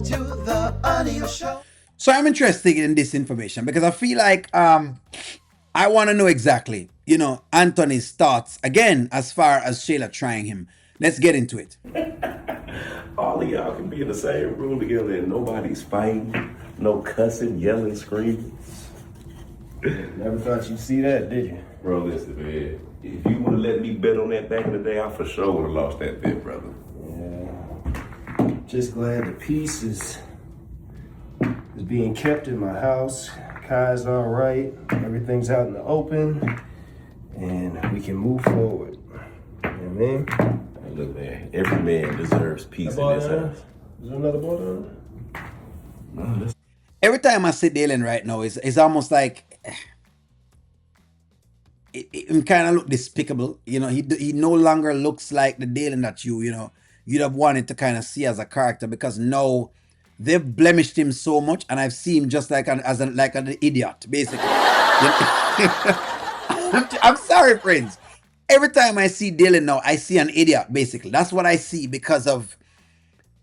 to the audio show. So I'm interested in this information because I feel like I want to know exactly, Anthony's thoughts again as far as Shayla trying him. Let's get into it. All of y'all can be in the same room together and nobody's fighting, no cussing, yelling, screaming. Never thought you'd see that, did you? Bro, listen, man. If you would have let me bet on that back in the day, I for sure would have lost that bet, brother. Yeah. Just glad the peace is being kept in my house. Kai's all right. Everything's out in the open. And we can move forward. You know what I mean? Hey, look, man. Every man deserves peace in this house. Is there another board on there? Every time I see Dalen right now, it's almost like it kind of look despicable. He no longer looks like the Dalen that you'd have wanted to kind of see as a character, because now they've blemished him so much, and I've seen him just like an idiot, basically. I'm sorry, friends. Every time I see Dalen now, I see an idiot, basically. That's what I see because of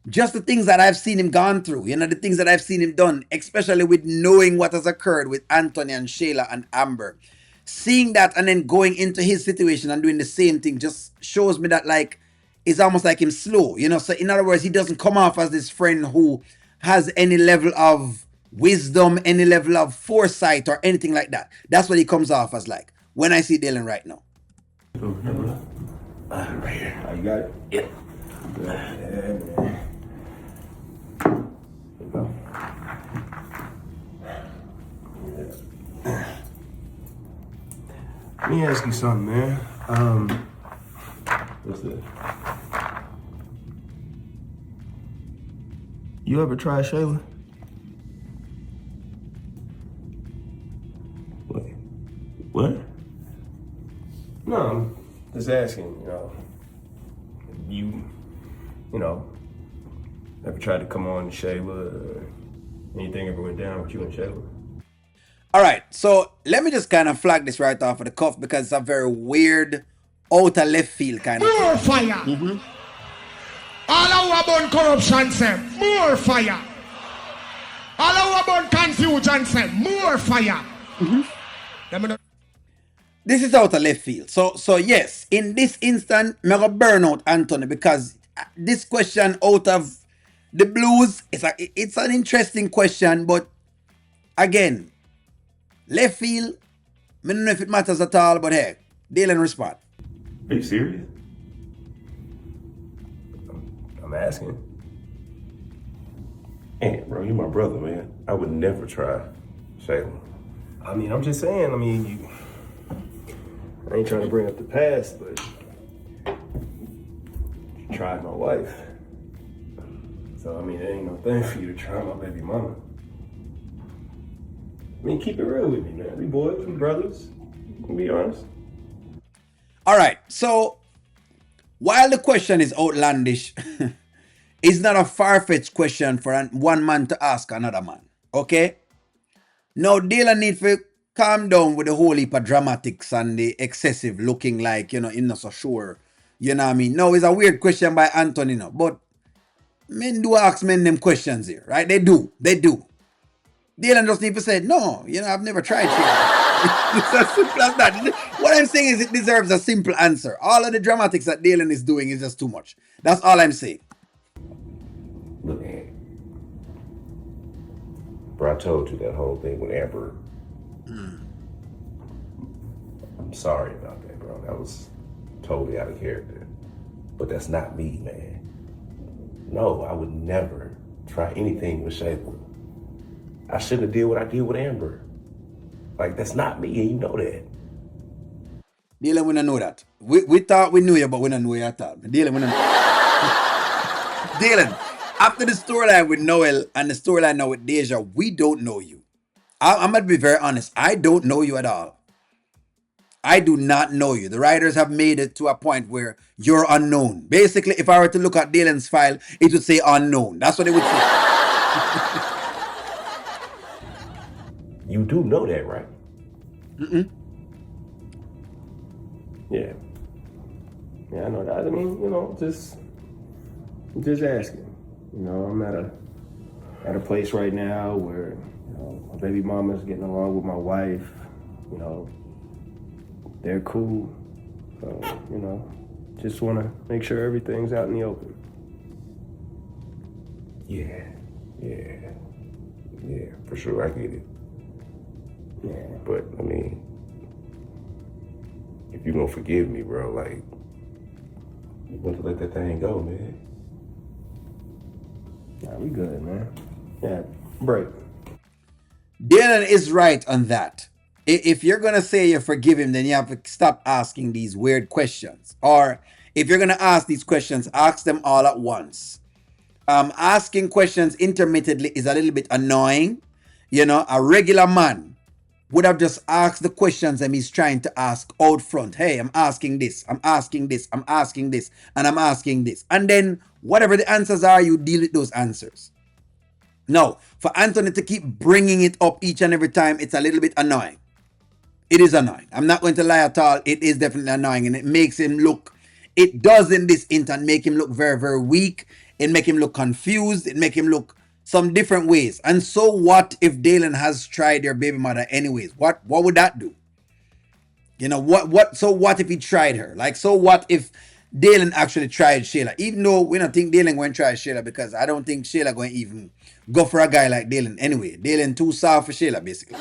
just the things that I've seen him gone through, the things that I've seen him done, especially with knowing what has occurred with Anthony and Shayla and Amber. Seeing that and then going into his situation and doing the same thing just shows me that, like, it's almost like him slow, So in other words, he doesn't come off as this friend who has any level of wisdom, any level of foresight or anything like that. That's what he comes off as like when I see Dalen right now. Right here. Oh, you got it? Yep. Yeah, man. Let me ask you something, man. What's that? You ever try Shayla? Wait. What? No, I'm just asking, ever tried to come on to Shayla or anything ever went down with you and Shayla? All right, so let me just kind of flag this right off of the cuff because it's a very weird, out of left field kind of More thing. fire. All our about corruption say more fire. All our about confusion say more fire. This is out of left field. So yes, in this instant, I'm gonna burn out Anthony because this question out of the blues, it's an interesting question, but again, left field, I don't know if it matters at all, but hey, Dalen respond. Are you serious? I'm asking. Hey, bro, you my brother, man. I would never try Shayla. I'm just saying, I ain't trying to bring up the past, but you tried my wife. So, it ain't no thing for you to try my baby mama. Keep it real with me, man. We boys, we brothers. Be honest. All right, so while the question is outlandish, it's not a far-fetched question for one man to ask another man, okay? Now, Dalen need to calm down with the whole heap of dramatics and the excessive looking like, him not so sure. You know what I mean? Now, it's a weird question by Anthony now, but men do ask men them questions here, right? They do. Dalen just need to say, no, I've never tried shit. It's as simple as that. What I'm saying is it deserves a simple answer. All of the dramatics that Dalen is doing is just too much. That's all I'm saying. Look, man. Bro, I told you that whole thing with Amber. I'm sorry about that, bro. That was totally out of character. But that's not me, man. No, I would never try anything with Shayla. I shouldn't have did what I did with Amber. Like, that's not me, and you know that. Dalen, we don't know that. We thought we knew you, but we don't know you at all. Dalen, we don't know. Dalen, after the storyline with Noel and the storyline now with Deja, we don't know you. I'm going to be very honest. I don't know you at all. I do not know you. The writers have made it to a point where you're unknown. Basically, if I were to look at Dalen's file, it would say unknown. That's what it would say. You do know that, right? Yeah. Yeah, I know that. Just asking. I'm not at a place right now where my baby mama's getting along with my wife. They're cool. So, just want to make sure everything's out in the open. Yeah, for sure, I get it. Yeah. But, I mean, if you're gonna forgive me, bro, like, you want to let that thing go, man. Nah, we good, man. Yeah, break. Dalen is right on that. If you're gonna say you forgive him, then you have to stop asking these weird questions. Or if you're gonna ask these questions, ask them all at once. Asking questions intermittently is a little bit annoying. A regular man would have just asked the questions that he's trying to ask out front. Hey, I'm asking this, I'm asking this, I'm asking this, and I'm asking this. And then whatever the answers are, you deal with those answers. No, for Anthony to keep bringing it up each and every time, it's a little bit annoying. It is annoying. I'm not going to lie at all. It is definitely annoying, and it makes him look, it does in this instance make him look very, very weak. It make him look confused. It make him look some different ways. And so what if Dalen has tried your baby mother anyways? What would that do? So what if he tried her? Like, so what if Dalen actually tried Shayla? Even though we don't think Dalen going to try Shayla, because I don't think Shayla going to even go for a guy like Dalen anyway. Dalen too soft for Shayla, basically.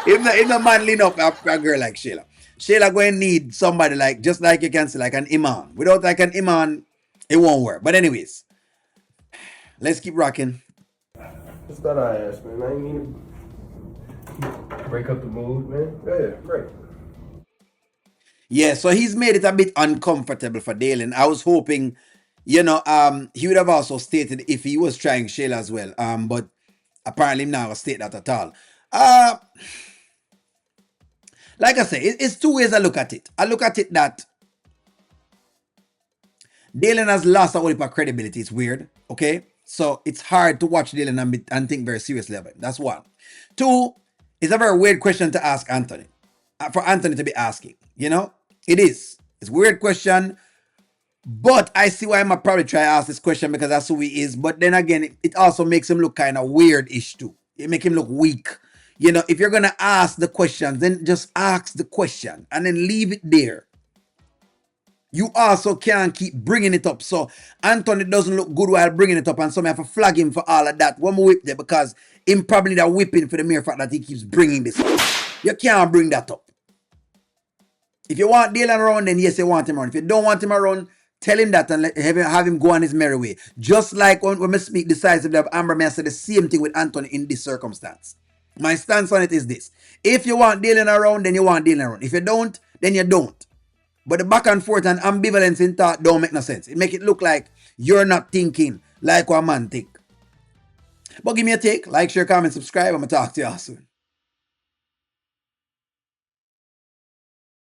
If the man lean up a girl like Shayla. Shayla going to need somebody like, just like you can say, like an imam. Without like an imam, it won't work. But anyways, let's keep rocking. Just thought I asked, man. I ain't mean to break up the mood, man. Go ahead, break. Yeah, so he's made it a bit uncomfortable for Dalen. I was hoping, he would have also stated if he was trying Shayla as well. But apparently now I state that at all. Like I say, it's two ways I look at it. I look at it that Dalen has lost a whole heap of credibility. It's weird, okay? So it's hard to watch Dalen and think very seriously about it. That's one. Two, it's a very weird question to ask Anthony. For Anthony to be asking, It is. It's a weird question. But I see why I might probably try to ask this question because that's who he is. But then again, it also makes him look kind of weird-ish too. It makes him look weak. If you're going to ask the questions, then just ask the question and then leave it there. You also can't keep bringing it up. So Anthony doesn't look good while bringing it up, and so I have to flag him for all of that. One more whip there because him probably that whipping for the mere fact that he keeps bringing this up. You can't bring that up. If you want Dalen around, then yes, you want him around. If you don't want him around, tell him that and have him go on his merry way. Just like when we speak decisively of Amber, I say the same thing with Anthony in this circumstance. My stance on it is this. If you want Dalen around, then you want Dalen around. If you don't, then you don't. But the back and forth and ambivalence in thought don't make no sense. It make it look like you're not thinking like what a man think. But give me a take. Like, share, comment, subscribe. I'm going to talk to you all soon.